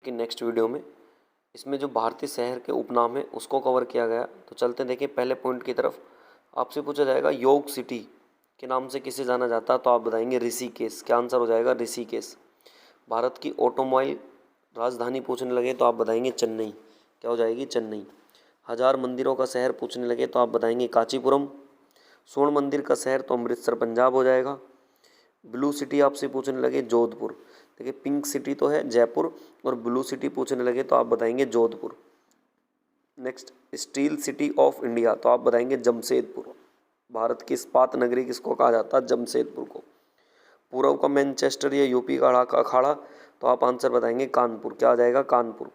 कि next video में इसमें जो भारतीय शहर के उपनाम है उसको कवर किया गया। तो चलते देखिए पहले पॉइंट की तरफ। आपसे पूछा जाएगा योग सिटी के नाम से किसे जाना जाता है, तो आप बताएंगे ऋषिकेश। क्या आंसर हो जाएगा? ऋषिकेश। भारत की ऑटोमोबाइल राजधानी पूछने लगे तो आप बताएंगे चेन्नई। क्या हो जाएगी? चेन्नई। हजार मंदिरों का शहर पूछने लगे तो आप बताएंगे कांचीपुरम। स्वर्ण मंदिर का शहर तो अमृतसर पंजाब हो जाएगा। ब्लू सिटी आपसे पूछने लगे जोधपुर। देखिए पिंक सिटी तो है जयपुर, और ब्लू सिटी पूछने लगे तो आप बताएंगे Jodhpur. Next, steel city of India तो आप बताएंगे जमशेदपुर। भारत की इस्पात नगरी किसको कहा जाता है? जमशेदपुर को। पूर्व का मैनचेस्टर या यूपी का अखाड़ा तो आप आंसर बताएंगे कानपुर। क्या आ जाएगा? कानपुर।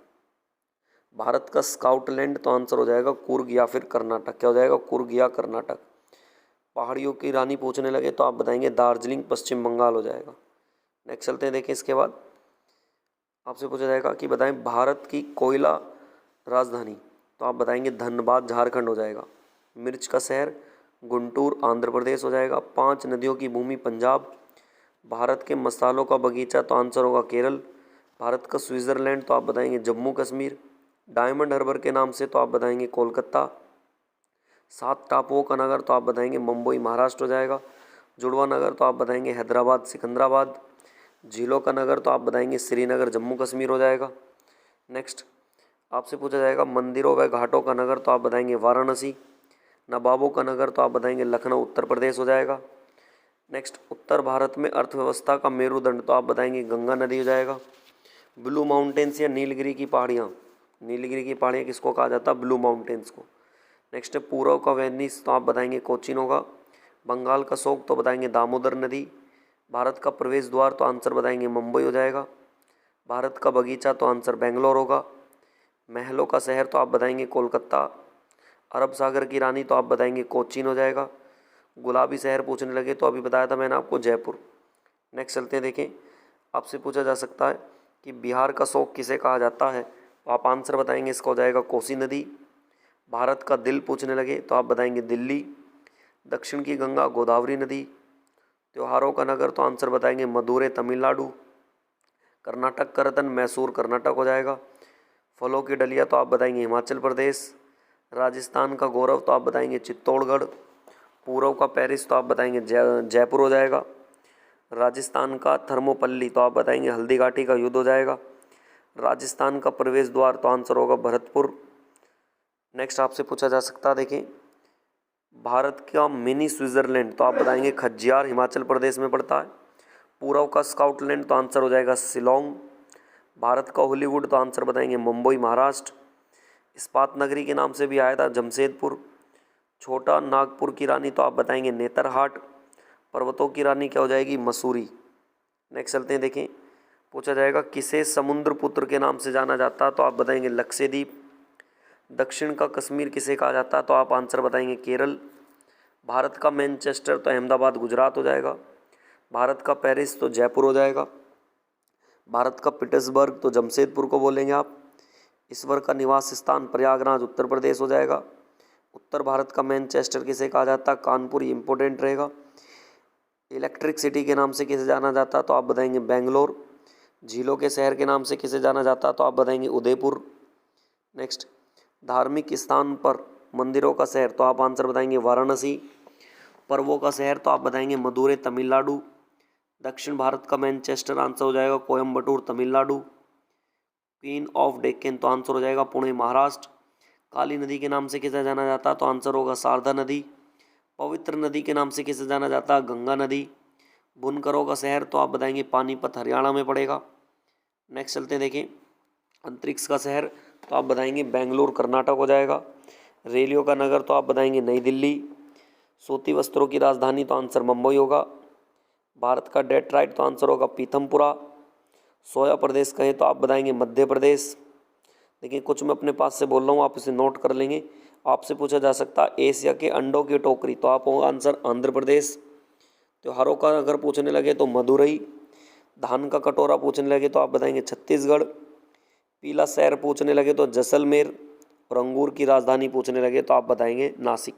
भारत का स्काउटलैंड तो आंसर हो जाएगा कुर्ग या फिर कर्नाटक। क्या हो जाएगा? कुर्ग या कर्नाटक। पहाड़ियों की रानी पूछने लगे तो आप बताएंगे दार्जिलिंग पश्चिम बंगाल हो जाएगा। नेक्स्ट चलते हैं, देखें इसके बाद आपसे पूछा जाएगा कि बताएं भारत की कोयला राजधानी तो आप बताएंगे धनबाद झारखंड हो जाएगा। मिर्च का शहर गुंटूर आंध्र प्रदेश हो जाएगा। 5 नदियों की भूमि पंजाब। भारत के मसालों का बगीचा तो आंसर होगा केरल। भारत का स्विट्ज़रलैंड तो आप बताएंगे जम्मू कश्मीर। डायमंड हार्बर के नाम से तो आप बताएंगे कोलकाता। 7 टापुओं का नगर तो आप बताएंगे मुंबई महाराष्ट्र हो जाएगा। जुड़वा नगर तो आप बताएंगे हैदराबाद सिकंदराबाद। झीलों का नगर तो आप बताएंगे श्रीनगर जम्मू कश्मीर हो जाएगा। नेक्स्ट आपसे पूछा जाएगा मंदिरों व घाटों का नगर तो आप बताएंगे वाराणसी। नवाबों का नगर तो आप बताएंगे लखनऊ उत्तर प्रदेश हो जाएगा। नेक्स्ट, उत्तर भारत में अर्थव्यवस्था का मेरुदंड तो आप बताएंगे गंगा नदी हो जाएगा। ब्लू माउंटेन्स या नीलगिरी की पहाड़ियाँ, नीलगिरी की पहाड़ियाँ किसको कहा जाता है? ब्लू माउंटेन्स को। नेक्स्ट, पूर्व का वेनिस तो आप बताएंगे कोचीन होगा। बंगाल का शोक तो बताएंगे दामोदर नदी। भारत का प्रवेश द्वार तो आंसर बताएंगे मुंबई हो जाएगा। भारत का बगीचा तो आंसर बेंगलोर होगा। महलों का शहर तो आप बताएंगे कोलकाता। अरब सागर की रानी तो आप बताएंगे कोचीन हो जाएगा। गुलाबी शहर पूछने लगे तो अभी बताया था मैंने आपको जयपुर। नेक्स्ट चलते हैं, देखें आपसे पूछा जा सकता है कि बिहार का शोक किसे कहा जाता है, तो आप आंसर बताएंगे इसका हो जाएगा कोसी नदी। भारत का दिल पूछने लगे तो आप बताएंगे दिल्ली। दक्षिण की गंगा गोदावरी नदी। त्योहारों का नगर तो आंसर बताएंगे मदुरै तमिलनाडु। कर्नाटक का रतन मैसूर कर्नाटक हो जाएगा। फलों की डलिया तो आप बताएंगे हिमाचल प्रदेश। राजस्थान का गौरव तो आप बताएंगे चित्तौड़गढ़। पूर्व का पेरिस तो आप बताएंगे जयपुर हो जाएगा। राजस्थान का थर्मोपल्ली तो आप बताएंगे हल्दी घाटी का युद्ध हो जाएगा। राजस्थान का प्रवेश द्वार तो आंसर होगा भरतपुर। नेक्स्ट आपसे पूछा जा सकता है, देखें भारत का मिनी स्विट्ज़रलैंड तो आप बताएंगे खज्जियार हिमाचल प्रदेश में पड़ता है। पूर्व का स्काउटलैंड तो आंसर हो जाएगा शिलोंग। भारत का हॉलीवुड तो आंसर बताएंगे मुंबई महाराष्ट्र। इस्पात नगरी के नाम से भी आया था जमशेदपुर। छोटा नागपुर की रानी तो आप बताएंगे नेतरहाट। पर्वतों की रानी क्या हो जाएगी? मसूरी। नेक्स्ट चलते हैं, देखें पूछा जाएगा किसे समुद्र पुत्र के नाम से जाना जाता है, तो आप बताएंगे लक्षद्वीप। दक्षिण का कश्मीर किसे कहा जाता है, तो आप आंसर बताएंगे केरल। भारत का मैनचेस्टर तो अहमदाबाद गुजरात हो जाएगा। भारत का पेरिस तो जयपुर हो जाएगा। भारत का पीटर्सबर्ग तो जमशेदपुर को बोलेंगे आप। ईश्वर का निवास स्थान प्रयागराज उत्तर प्रदेश हो जाएगा। उत्तर भारत का मैनचेस्टर किसे कहा जाता है? कानपुर, ये इंपॉर्टेंट रहेगा। इलेक्ट्रिक सिटी के नाम से किसे जाना जाता है, तो आप बताएंगे बेंगलोर। झीलों के शहर के नाम से किसे जाना जाता है, तो आप बताएंगे उदयपुर। नेक्स्ट, धार्मिक स्थान पर मंदिरों का शहर तो आप आंसर बताएंगे वाराणसी। पर्वों का शहर तो आप बताएंगे मदुरै तमिलनाडु। दक्षिण भारत का मैनचेस्टर आंसर हो जाएगा कोयम्बटूर तमिलनाडु। क्वीन ऑफ डेक्कन तो आंसर हो जाएगा पुणे महाराष्ट्र। काली नदी के नाम से किसे जाना जाता है, तो आंसर होगा शारदा नदी। पवित्र नदी के नाम से किसे जाना जाता है? गंगा नदी। बुनकरों का शहर तो आप बताएंगे पानीपत हरियाणा में पड़ेगा। नेक्स्ट चलते हैं, देखें अंतरिक्ष का शहर तो आप बताएंगे बेंगलुरु कर्नाटक हो जाएगा। रेलियो का नगर तो आप बताएंगे नई दिल्ली। सूती वस्त्रों की राजधानी तो आंसर मुंबई होगा। भारत का डेट्राइट तो आंसर होगा पीथमपुरा। सोया प्रदेश कहें तो आप बताएंगे मध्य प्रदेश। देखिए कुछ मैं अपने पास से बोल रहा हूँ, आप इसे नोट कर लेंगे। आपसे पूछा जा सकता है एशिया के अंडों की टोकरी तो आप होगा आंसर आंध्र प्रदेश। त्योहारों का अगर पूछने लगे तो मदुरई। धान का कटोरा पूछने लगे तो आप बताएंगे छत्तीसगढ़। पीला शहर पूछने लगे तो जैसलमेर। और अंगूर की राजधानी पूछने लगे तो आप बताएंगे नासिक।